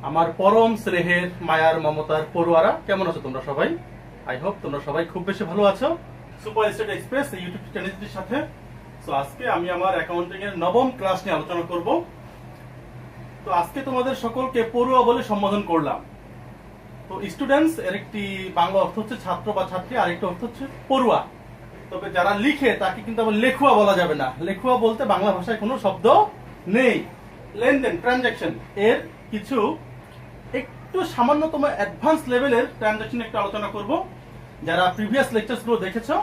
আমার পরম স্নেহের মায়ার মমতার পড়ুয়ারা, কেমন আছো তোমরা সবাই? আই হোপ তোমরা সবাই খুব বেশি ভালো আছো। সুপার স্টেট এক্সপ্রেস ইউটিউব চ্যানেলটির সাথে তো আজকে আমি আমার অ্যাকাউন্টিং এর নবম ক্লাস নিয়ে আলোচনা করব। তো আজকে তোমাদের সকলকে পড়ুয়া বলে সম্বোধন করলাম। তো স্টুডেন্টস এর একটি বাংলা অর্থ হচ্ছে ছাত্র বা ছাত্রী, আরেকটা অর্থ হচ্ছে পড়ুয়া। তবে যারা লিখে তাকে কিন্তু আবার লেখুয়া বলা যাবে না। লেখুয়া বলতে বাংলা ভাষায় কোনো শব্দ নেই। লেনদেন, ট্রানজাকশন এর কিছু একটু সামান্যতম অ্যাডভান্স লেভেলের ট্রানজাকশন একটু আলোচনা করব। যারা প্রিভিয়াস লেকচারস গুলো দেখেছো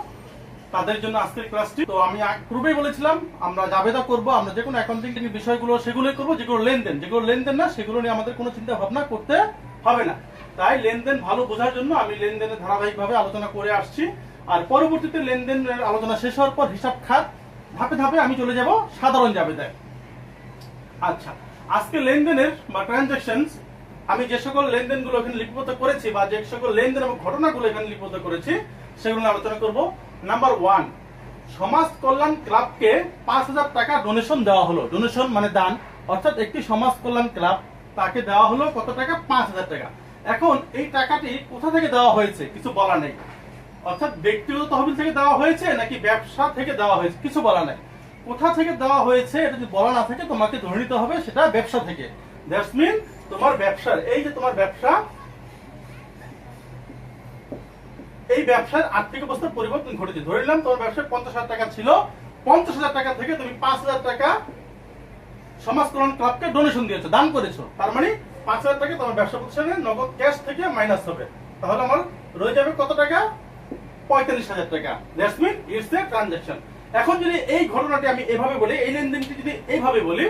তাদের জন্য আজকের ক্লাসটি। তো আমি পূর্বেই বলেছিলাম আমরা জাবেদা করব, আমরা যে কোনো অ্যাকাউন্টিং বিষয়গুলো সেগুলোই করব, যেগুলো লেনদেন না সেগুলো নিয়ে আমাদের কোনো চিন্তা ভাবনা করতে হবে না। তাই লেনদেন ভালো বোঝার জন্য আমি লেনদেনের ধারাবাহিকভাবে আলোচনা করে আসছি। আর পরবর্তীতে লেনদেনের আলোচনা শেষ হওয়ার পর হিসাব খাত ধাপে ধাপে আমি চলে যাব সাধারণ জাবেদায়। আচ্ছা, আজকে লেনদেনের বা ট্রানজাকশনস আমি যে সকল লেনদেনগুলো এখানে লিপিবদ্ধ করেছি বা যে সকল লেনদেন এবং ঘটনাগুলো এখানে লিপিবদ্ধ করেছি সেগুলো নিয়ে আলোচনা করব। নাম্বার 1, সমাজ কল্যাণ ক্লাবকে ৫,০০০ টাকা ডোনেশন দেওয়া হলো। ডোনেশন মানে দান, অর্থাৎ একটি সমাজ কল্যাণ ক্লাব তাকে দেওয়া হলো কত টাকা? ৫,০০০ টাকা। এখন এই টাকাটি কোথা থেকে দেওয়া হয়েছে কিছু বলা নেই। অর্থাৎ ব্যক্তিগত তহবিল থেকে দেওয়া হয়েছে নাকি ব্যবসা থেকে দেওয়া হয়েছে কিছু বলা নাই। কোথা থেকে দেওয়া হয়েছে এটা যদি বলা না থাকে তোমাকে ধরে নিতে হবে সেটা ব্যবসা থেকে। দ্যাটস মিন তোমার ব্যবসার এই যে তোমার ব্যবসা, এই ব্যবসার আর্থিক অবস্থার পরিবর্তন ঘটেছে। ধরে নিলাম তোমার ব্যবসায় ৫০,০০০ টাকা ছিল, ৫০,০০০ টাকা থেকে তুমি ৫,০০০ টাকা সমাজ কল্যাণ ক্লাবকে ডোনেশন দিয়েছো, দান করেছো। তার মানে ৫,০০০ টাকা তোমার ব্যবসা প্রতিষ্ঠানের নগদ ক্যাশ থেকে মাইনাস হবে। তাহলে আমার রয়ে যাবে কত টাকা? ৪৫,০০০ টাকা। That's mean it's a transaction. এখন যদি এই ঘটনাটি আমি এভাবে বলি, এই লেনদেনটি যদি এইভাবে বলি,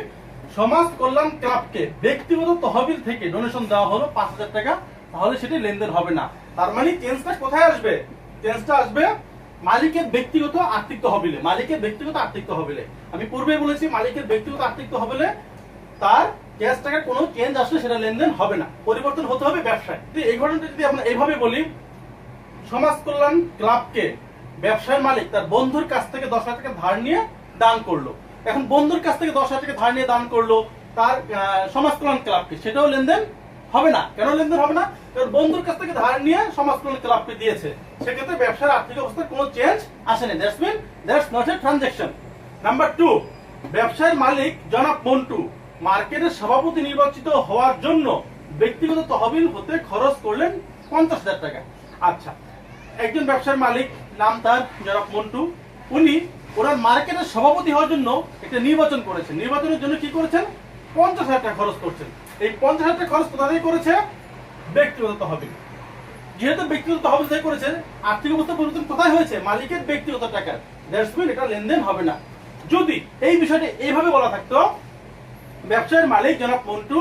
সমাজ কল্যাণ ক্লাবকে ব্যক্তিগত তহবিল থেকে ডোনেশন দেওয়া হলো ৫,০০০ টাকা, তাহলে সেটি লেনদেন হবে না। তার মানে চেঞ্জটা কোথায় আসবে? চেঞ্জটা আসবে মালিকের ব্যক্তিগত আর্থিক তহবিলে। মালিকের ব্যক্তিগত আর্থিক তহবিলে আমি পূর্বে বলেছি মালিকের ব্যক্তিগত আর্থিক তহবিলে তার ক্যাশ টাকার কোনো চেঞ্জ আসলে সেটা লেনদেন হবে না, পরিবর্তন হতে হবে ব্যবসায়। এই ঘটনাটা যদি আমরা এইভাবে বলি, সমাজ কল্যাণ ক্লাবকে ব্যবসায়ের মালিক তার বন্ধুর কাছ থেকে ১০,০০০ টাকা ধার নিয়ে দান করলো। এখন বন্ধুর কাছ থেকে ১০,০০০ টাকা ধার নিয়ে দান করলো তার সমাজ কল্যাণ ক্লাবকে, সেটাও লেনদেন হবে না। কেন লেনদেন হবে না? কারণ বন্ধুর কাছ থেকে ধার নিয়ে সমাজ কল্যাণ ক্লাবকে দিয়েছে, সেক্ষেত্রে ব্যবসার আর্থিক অবস্থার কোনো চেঞ্জ আসেনি। That's mean that's not a transaction. Number 2, ব্যবসায়ের মালিক জনাব মন্টু মার্কেটের সভাপতি নির্বাচিত হওয়ার জন্য ব্যক্তিগত তহবিল হতে খরচ করলেন ৫০,০০০ টাকা। আচ্ছা, একজন ব্যবসার মালিক, নাম তার জনাব মন্টু, উনি ওনার মার্কেটের সভাপতি হওয়ার জন্য একটা নির্বাচন করেছেন। নির্বাচনের জন্য কি করেছেন? ৫০,০০০ টাকা খরচ করছেন। এই ৫০,০০০ টাকা খরচ কোথা থেকে করেছে? ব্যক্তিগত তহবিল। যেহেতু ব্যক্তিগত তহবিল থেকে করেছে, আর্থিক অবস্থা পরিবর্তন কোথায় হয়েছে? মালিকের ব্যক্তিগত টাকা। দ্যাটস মিন এটা লেনদেন হবে না। যদি এই বিষয়টি এইভাবে বলা থাকতো, ব্যবসায়ের মালিক জনাব মন্টু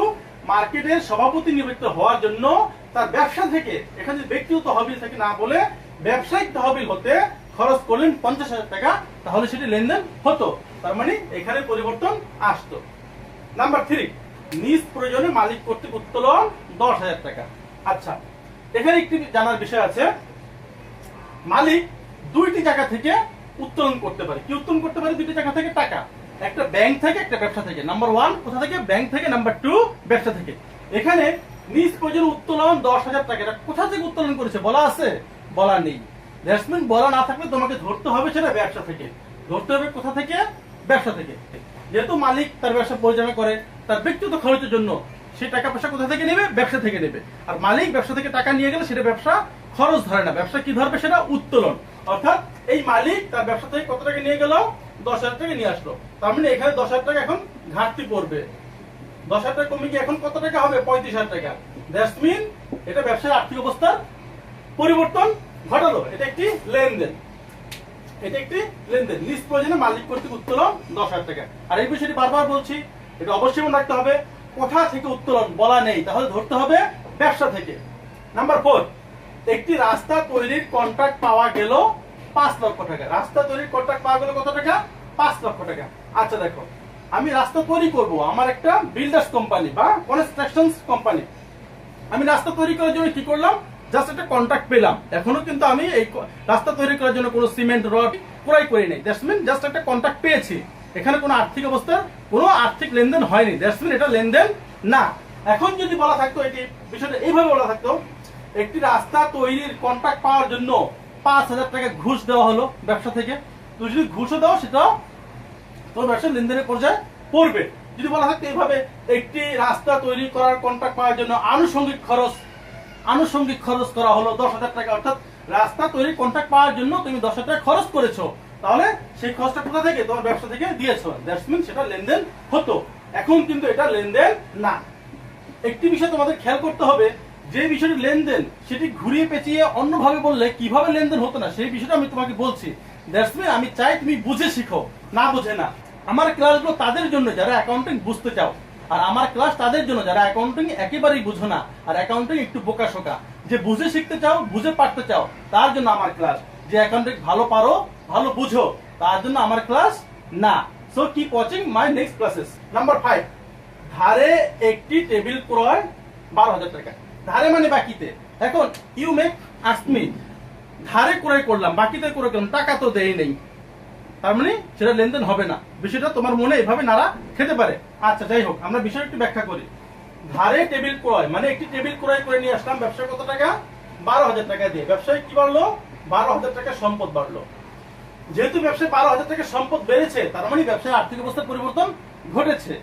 মার্কেটের সভাপতি নির্বাচিত হওয়ার জন্য তার ব্যবসা থেকে, এখানে ব্যক্তিগত তহবিল থেকে না বলে ব্যবসায়িক তহবিল হতে খরচ করলেন ৫০,০০০ টাকা, তাহলে সেটি লেনদেন হতো। তার মানে এখানে পরিবর্তন আসতো। নাম্বার 3, নিজ প্রয়োজনে মালিক কর্তৃক উত্তোলন ১০,০০০ টাকা। আচ্ছা, এখানে একটি জানার বিষয় আছে, মালিক দুইটি জায়গা থেকে উত্তোলন করতে পারে। কি উত্তোলন করতে পারে? দুইটি জায়গা থেকে টাকা, একটা ব্যাংক থেকে একটা ব্যবসা থেকে। নাম্বার 1 কোথা থেকে? ব্যাংক থেকে। নাম্বার 2 ব্যবসা থেকে। এখানে নিজ প্রয়োজনে উত্তোলন ১০,০০০ টাকা, এটা কোথা থেকে উত্তোলন করেছে বলা আছে? বলা নেই। দ্যাটস মিন বলা না থাকলে তোমাকে ধরতে হবে সেটা ব্যবসা থেকে। ধরতে হবে কোথা থেকে? ব্যবসা থেকে। যেহেতু মালিক তার ব্যবসা পরিচালনা করে, তার ব্যক্তিগত খরচের জন্য সেই টাকা পয়সা কোথা থেকে নেবে? ব্যবসা থেকে নেবে। আর মালিক ব্যবসা থেকে টাকা নিয়ে গেলে সেটা ব্যবসা খরচ ধরে না, ব্যবসা কি ধরবে? সেটা উত্তোলন। অর্থাৎ এই মালিক তার ব্যবসা থেকে কত টাকা নিয়ে গেল? ১০,০০০ টাকা নিয়ে আসলো। তার মানে এখানে ১০,০০০ টাকা এখন ঘাটতি পড়বে। ১০,০০০ টাকা কমে গিয়ে এখন কত টাকা হবে? ৩৫,০০০ টাকা। দ্যাটস মিন এটা ব্যবসার আর্থিক অবস্থার পরিবর্তন ঘটালো। এটা একটি লেনদেন। এটা একটি লেনদেন। নিজ প্রয়োজনে মালিক কর্তৃক উত্তোলন ১০,০০০ টাকা। আর এই বিষয়টি বারবার বলছি, এটা অবশ্যই মনে রাখতে হবে, কোথা থেকে উত্তোলন বলা নেই, তাহলে ধরতে হবে ব্যবসা থেকে। নাম্বার 4, একটি রাস্তা তৈরির কন্ট্রাক্ট পাওয়া গেল ৫ লক্ষ টাকা। রাস্তা তৈরির কন্ট্রাক্ট পাওয়া গেল কত টাকা? ৫ লক্ষ টাকা। আচ্ছা দেখো, আমি রাস্তা তৈরি করব, আমার একটা বিল্ডার্স কোম্পানি বা কনস্ট্রাকশন কোম্পানি। আমি রাস্তা তৈরি করার জন্য কি করলাম? জাস্ট একটা কন্ট্রাক্ট পেলাম। এখনো কিন্তু আমি এই রাস্তা তৈরি করার জন্য কোনো সিমেন্ট রড ক্রয় করি নাই। দ্যাটস মিন জাস্ট একটা কন্ট্রাক্ট পেয়েছি। এখানে কোনো আর্থিক অবস্থার কোনো আর্থিক লেনদেন হয়নি। দ্যাটস মিন এটা লেনদেন না। এখন যদি বলা থাকতো এটি বিষয়টা এইভাবে বলা থাকতো, একটি রাস্তা তৈরির কন্ট্রাক্ট পাওয়ার জন্য 5,000 টাকা ঘুষ দেওয়া হলো ব্যবসা থেকে, তুমি যদি ঘুষও দাও সেটা তোমার ব্যবসার লেনদেনের পর্যায়ে পড়বে। যদি বলা থাকতো এইভাবে, একটি রাস্তা তৈরি করার কন্ট্রাক্ট পাওয়ার জন্য আনুষঙ্গিক খরচ করা হলো 10,000 টাকা, অর্থাৎ রাস্তা তৈরির কন্ট্রাক্ট পাওয়ার জন্য তুমি 10,000 টাকা খরচ করেছো, তাহলে সেই খরচটা কোথা থেকে? তোমার ব্যবসা থেকে দিয়েছো, দ্যাটস মিন সেটা লেনদেন হতো। এখন কিন্তু এটা লেনদেন না। একটি বিষয় তোমাদের খেয়াল করতে হবে, যে বিষয়টি লেনদেন সেটি ঘুরিয়ে পেঁচিয়ে অন্যভাবে বললে কিভাবে লেনদেন হতো না, সেই বিষয়টা আমি তোমাকে বলছি। দ্যাটস মিন আমি চাই তুমি বুঝে শিখো, না বুঝে না। আমার ক্লাসগুলো তাদের জন্য যারা অ্যাকাউন্টিং বুঝতে চাও, আর আমার ক্লাস তাদের জন্য যারা অ্যাকাউন্টিং একেবারেই বুঝো না, আর অ্যাকাউন্টিং একটু বোকাশোকা, যে বুঝে শিখতে চাও, বুঝে পারতে চাও, তার জন্য আমার ক্লাস। যে অ্যাকাউন্টিং ভালো পারো, ভালো বুঝো, তার জন্য আমার ক্লাস না। So keep watching my next classes. Number 5, ধারে একটি টেবিল ক্রয় 12,000 টাকা। ধারে মানে বাকিতে। এখন ইউ মেক আস্ক মি, ধারে ক্রয় করলাম, বাকিতে ক্রয় করলাম, টাকা তো দেই নেই, তার মানে সেটা লেনদেন হবে না। বিষয়টা তোমার মনে এভাবে নাড়া খেতে পারে। আচ্ছা যাই হোক, আমরা বিষয়টা একটু ব্যাখ্যা করি। ধারে টেবিল ক্রয় মানে একটি টেবিল ক্রয় করে নিয়ে আসলাম, ব্যবসায় কত টাকা? 12,000 টাকা দিয়ে। ব্যবসায় কি বাড়লো? 12,000 টাকা সম্পদ বাড়লো। যেহেতু ব্যবসায় 12,000 টাকা সম্পদ বেড়েছে, তার মানে ব্যবসায় আর্থিক অবস্থার পরিবর্তন ঘটেছে।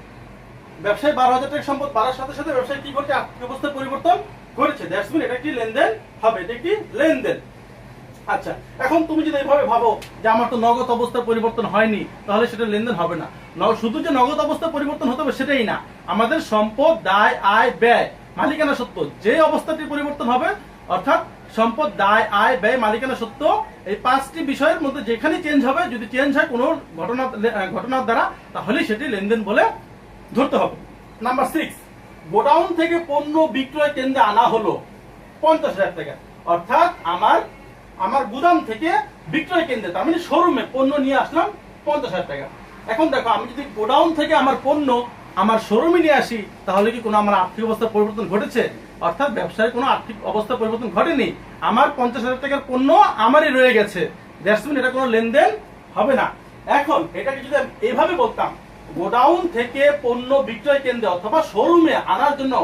ব্যবসায় 12,000 টাকা সম্পদ বাড়ার সাথে সাথে ব্যবসায় কি ঘটছে? আর্থিক অবস্থার পরিবর্তন ঘটেছে। দ্যাটস মিন এটা কি লেনদেন হবে, এটা কি লেনদেন। আচ্ছা, এখন তুমি যদি এইভাবে ভাবো যে আমার তো নগদ অবস্থার পরিবর্তন হয়নি, তাহলে সেটা লেনদেন হবে না। শুধু যে নগদ অবস্থার পরিবর্তন হতে হবে সেটাই না, আমাদের সম্পদ, দায়, আয়, ব্যয়, মালিকানা সত্ত্ব, যে অবস্থাটি পরিবর্তন হবে, অর্থাৎ সম্পদ, দায়, আয়, ব্যয়, মালিকানা সত্ত্ব, এই 5টি বিষয়ের মধ্যে যেখানে চেঞ্জ হবে, যদি চেঞ্জ হয় কোনো ঘটনার দ্বারা, তাহলে সেটি লেনদেন বলে ধরতে হবে। নাম্বার 6, গোডাউন থেকে পণ্য বিক্রয় কেন্দ্রে আনা হলো 50,000 টাকা। অর্থাৎ আমার গুদাম থেকে বিক্রয় কেন্দ্রে, তার মানে শোরুমে পণ্য নিয়ে আসলাম 50,000 টাকা। এখন দেখো, আমি যদি গোডাউন থেকে আমার পণ্য আমার শোরুমে নিয়ে আসি, তাহলে কি কোনো আমার আর্থিক অবস্থার পরিবর্তন ঘটেছে? অর্থাৎ ব্যবসায় কোনো আর্থিক অবস্থার পরিবর্তন ঘটেনি। আমার 50,000 টাকার পণ্য আমারই রয়ে গেছে, দ্যাটস মিন এটা কোনো লেনদেন হবে না। এখন এটাকে যদি আমি এভাবে বলতাম, গোডাউন থেকে পণ্য বিক্রয় কেন্দ্রে অথবা শোরুমে আনার জন্য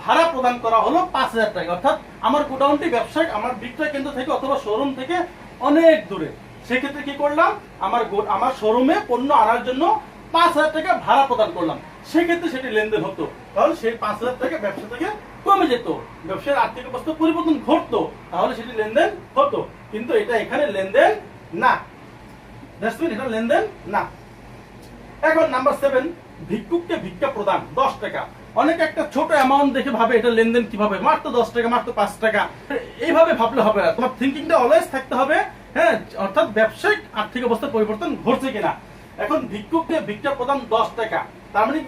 ভাড়া প্রদান করা হলো 5,000 টাকা। অর্থাৎ আমার গোডাউনটি ব্যবসায়িক আমার বিক্রয় কেন্দ্র থেকে অথবা শোরুম থেকে অনেক দূরে, সেক্ষেত্রে কি করলাম? আমার শোরুমে পণ্য আনার জন্য 5,000 টাকা ভাড়া প্রদান করলাম, সেক্ষেত্রে সেটি লেনদেন হতো। তাহলে সেই 5,000 টাকা ব্যবসা থেকে কমে যেত, ব্যবসার আর্থিক অবস্থার পরিবর্তন ঘটতো, তাহলে সেটি লেনদেন হতো। কিন্তু এটা এখানে লেনদেন না, এটা লেনদেন না। এখন নাম্বার 7, ভিক্ষুককে ভিক্ষা প্রদান 10 টাকা। অনেক একটা ছোট অ্যামাউন্ট দেখে ভাবে এটা লেনদেন কিভাবে, মাত্র 10 টাকা, মাত্র 5 টাকা, এইভাবে ভাবলে হবে না। তোমার থিঙ্কিংটা অলওয়েজ থাকতে হবে, হ্যাঁ, অর্থাৎ ব্যবসায়িক আর্থিক অবস্থার পরিবর্তন ঘটছে কিনা। এখন ভিক্ষুককে ভিক্ষা প্রদান 10 টাকা, তার মানে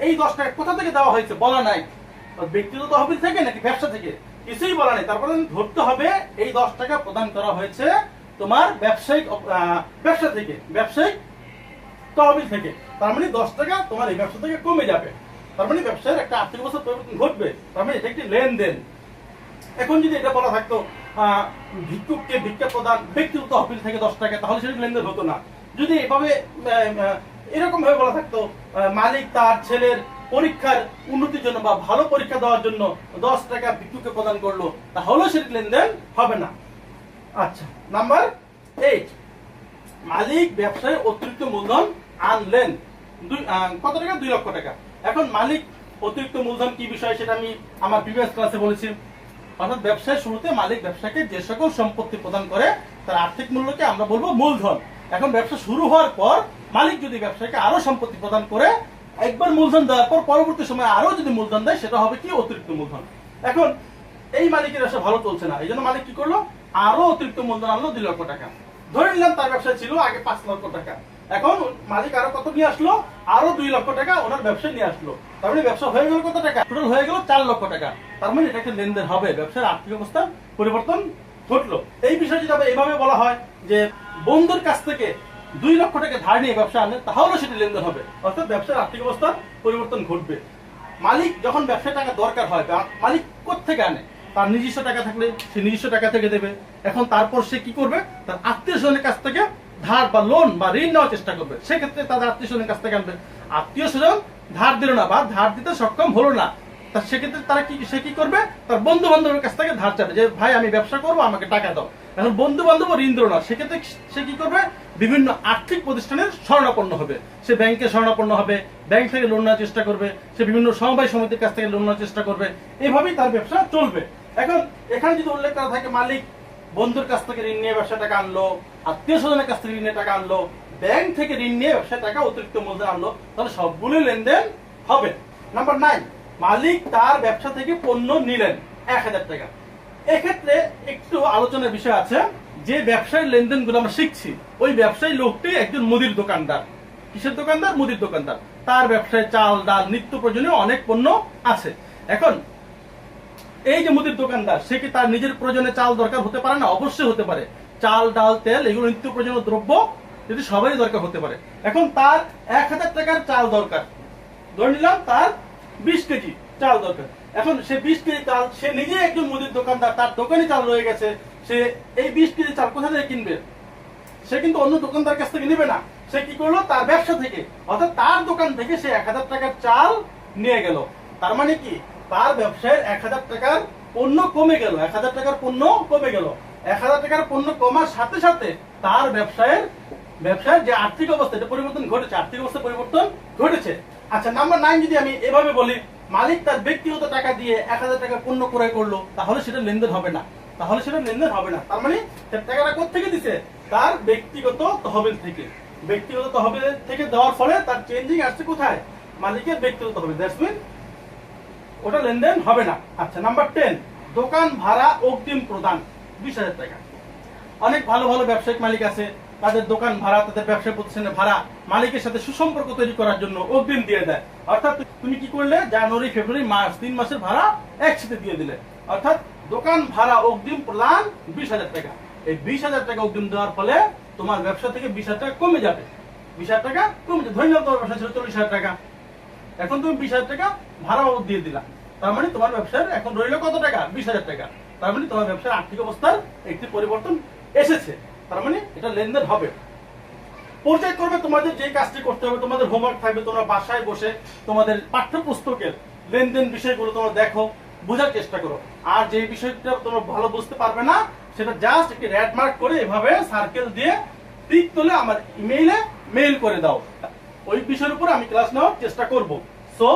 এই 10 টাকা কোথা থেকে দেওয়া হয়েছে বলা নাই, ব্যক্তিগত তহবিল থেকে নাকি ব্যবসা থেকে, কিছুই বলা নেই। তারপরে ধরতে হবে এই 10 টাকা প্রদান করা হয়েছে তোমার ব্যবসা থেকে, ব্যবসায়িক তহবিল থেকে। তার মানে 10 টাকা তোমার এই ব্যবসা থেকে কমে যাবে, তার মানে ব্যবসার একটা আর্থিক অবস্থার পরিবর্তন ঘটবে, তার মানে এটা একটি লেনদেন। এখন যদি এটা বলা থাকতো ভিক্ষুককে ভিক্ষা প্রদান ব্যক্তিগত তহবিল থেকে 10 টাকা, তাহলে সেটা লেনদেন হতো না। যদি এভাবে এরকম ভাবে বলা থাকতো মালিক তার ছেলের পরীক্ষার উন্নতির জন্য বা ভালো পরীক্ষা দেওয়ার জন্য 10 টাকা ভিক্ষুককে প্রদান করলো, তাহলে সেটা লেনদেন হবে না। আচ্ছা, নাম্বার 8, মালিক ব্যবসায় অতিরিক্ত মূলধন আনলেন কত টাকা? 2 লক্ষ টাকা। এখন মালিক অতিরিক্ত মূলধন কি বিষয় সেটা আমি আমার প্রিভিয়াস ক্লাসে বলেছি। অর্থাৎ ব্যবসায়ের শুরুতে মালিক ব্যবসাকে যে সকল সম্পত্তি প্রদান করে তার আর্থিক মূল্যকে আমরা বলবো মূলধন। এখন ব্যবসা শুরু হওয়ার পর মালিক যদি ব্যবসাকে আরো সম্পত্তি প্রদান করে, একবার মূলধন দেওয়ার পর পরবর্তী সময় আরো যদি মূলধন দেয়, সেটা হবে কি? অতিরিক্ত মূলধন। এখন এই মালিকের ব্যবসা ভালো চলছে না, এই জন্য মালিক কি করলো? আরো অতিরিক্ত মূলধন আনলো 2 লক্ষ টাকা। ধরে নিলাম তার ব্যবসা ছিল আগে 5 লক্ষ টাকা, এখন মালিক আরো কত নিয়ে আসলো? আরো 2 লক্ষ টাকা ওনার ব্যবসায় নিয়ে আসলো, তার মানে ব্যবসা হয়ে গেল কত টাকা? টোটাল হয়ে গেল 4 লক্ষ টাকা। তার মানে এটা একটা লেনদেন হবে, ব্যবসার আর্থিক অবস্থা পরিবর্তন ঘটলো। এই বিষয়ে যদি এইভাবে বলা হয় যে বন্ধুর কাছ থেকে 2 লক্ষ টাকা ধার নিয়ে ব্যবসা আনলে, তাহলে সেটি লেনদেন হবে, অর্থাৎ ব্যবসার আর্থিক অবস্থার পরিবর্তন ঘটবে। মালিক যখন ব্যবসায় টাকা দরকার হয়, মালিক কোত্থেকে আনে? তার নিজস্ব টাকা থাকলে সে নিজস্ব টাকা থেকে দেবে। এখন তারপর সে কি করবে? তার আত্মীয় স্বজনের কাছ থেকে ধার বা লোন বা ঋণ নেওয়ার চেষ্টা করবে, সেক্ষেত্রে তাদের আত্মীয় স্বজনের কাছ থেকে আনবে। আত্মীয় স্বজন ধার দিল না বা ধার দিতে সক্ষম হলো না, তা সেক্ষেত্রে সে কি করবে, তার বন্ধু বান্ধবের কাছ থেকে ধার চাবে যে ভাই আমি ব্যবসা করবো, আমাকে টাকা দাও। এখন বন্ধু বান্ধব ঋণ দিল না, সেক্ষেত্রে সে কি করবে, বিভিন্ন আর্থিক প্রতিষ্ঠানের শরণাপন্ন হবে। সে ব্যাংকে শরণাপন্ন হবে, ব্যাংক থেকে লোন নেওয়ার চেষ্টা করবে, সে বিভিন্ন সমবায় সমিতির কাছ থেকে লোন নেওয়ার চেষ্টা করবে। এভাবেই তার ব্যবসা চলবে। এখন এখানে যদি উল্লেখ করা থাকে মালিক বন্ধুর কাছ থেকে ঋণ নিয়ে ব্যবসা টাকা আনলো, আত্মীয় স্বজনের কাছ থেকে ঋণ নিয়ে টাকা আনলো, ব্যাংক থেকে ঋণ নিয়ে ব্যবসায় টাকা অতিরিক্ত মূলধন আনলো, তাহলে সবগুলো লেনদেন হবে। নাম্বার 9, মালিক তার ব্যবসা থেকে পণ্য নিলেন 1000 টাকা। এক্ষেত্রে একটু আলোচনার বিষয় আছে, যে ব্যবসায়ী লেনদেনগুলো আমরা শিখছি, ওই ব্যবসায়ী লোকটি একজন মুদির দোকানদার। কিসের দোকানদার? মুদির দোকানদার। তার ব্যবসায় চাল ডাল নিত্য প্রয়োজনীয় অনেক পণ্য আছে। এখন এই যে মুদির দোকানদার, সে কি তার নিজের প্রয়োজনে চাল দরকার হতে পারে না? অবশ্যই হতে পারে। চাল ডাল তেল এগুলো নিত্য প্রয়োজনীয় দ্রব্য, যদি সবারই দরকার হতে পারে। এখন তার 1000 টাকার চাল দরকার, ধরে নিলাম তার 20 কেজি চাল দরকার। এখন সে 20 কেজি চাল, সে নিজে একজন মুদির দোকানদার, তার দোকানে চাল রয়ে গেছে, সে এই 20 কেজি চাল কোথা থেকে কিনবে? সে কিন্তু অন্য দোকানদার কাছ থেকে নেবে না। সে কি করলো, তার ব্যবসা থেকে, অর্থাৎ তার দোকান থেকে সে 1000 টাকার চাল নিয়ে গেল। তার মানে কি, তার ব্যবসায় 1000 টাকার পণ্য কমে গেল, 1000 টাকার পণ্য কমে গেল। 1000 টাকার পণ্য কমার সাথে সাথে তার ব্যবসায়ের যে আর্থিক অবস্থা, এটা পরিবর্তন ঘটেছে, আর্থিক অবস্থা পরিবর্তন ঘটেছে। আচ্ছা, নাম্বার 9 যদি আমি এভাবে বলি, মালিক তার ব্যক্তিগত টাকা দিয়ে 1000 টাকা পণ্য ক্রয় করলো, তাহলে সেটা লেনদেন হবে না। তার মানে টাকাটা কোথেকে দিছে? তার ব্যক্তিগত তহবিল থেকে। ব্যক্তিগত তহবিল থেকে দেওয়ার ফলে তার চেঞ্জিং আসছে কোথায়? মালিকের ব্যক্তিগত তহবিল। দ্যাটস মিন ওটা লেনদেন হবে না। আচ্ছা, নাম্বার 10, দোকান ভাড়া অগ্রিম প্রদান 20,000 টাকা। অনেক ভালো ভালো ব্যবসায়িক মালিক আছে, তাদের দোকান ভাড়া, তাদের ব্যবসা প্রতিষ্ঠানের ভাড়া মালিকের সাথে সুসম্পর্ক তৈরি করার জন্য অগ্রিম দিয়ে দেয়। অর্থাৎ তুমি কি করলে, জানুয়ারি ফেব্রুয়ারি মার্চ 3 মাসের ভাড়া একসাথে দিয়ে দিলে। অর্থাৎ দোকান ভাড়া অগ্রিম প্রদান 20,000 টাকা। এই 20,000 টাকা অগ্রিম দেওয়ার ফলে তোমার ব্যবসা থেকে 20,000 টাকা কমে যাবে। 20,000 টাকা কমে যাবে। ধরে নাও তোমার ব্যবসা ছিল 40,000 টাকা, এখন তুমি 20,000 টাকা ভাড়া বাবদ দিয়ে দিলা। তার মানে তোমার ব্যবসার এখন রইল কত টাকা? 20,000 টাকা। তার মানে তোমার ব্যবসার আর্থিক অবস্থার একটি পরিবর্তন এসেছে। তার মানে এটা লেনদেন হবে। পর্যায়ক্রমে তোমাদের যে কাজটি করতে হবে, তোমাদের হোমওয়ার্ক থাকবে, তোমরা বাসায় বসে তোমাদের পাঠ্যপুস্তকের লেনদেন বিষয়গুলো তোমরা দেখো, বোঝার চেষ্টা করো। আর যে বিষয়টা তোমরা ভালো বুঝতে পারবে না, সেটা জাস্ট একটি রেড মার্ক করে এভাবে সার্কেল দিয়ে টিক তুলে আমার ইমেইলে মেইল করে দাও। ওই বিষয়ের উপর আমি ক্লাস নেওয়ার চেষ্টা করব। So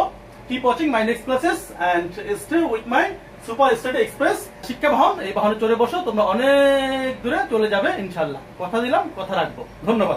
keep watching my next classes and stay with my super study express শিক্ষা বাহন। এই বাহনে চলে বসো, তোমরা অনেক দূরে চলে যাবে ইনশাআল্লাহ। কথা দিলাম, কথা রাখবো। ধন্যবাদ।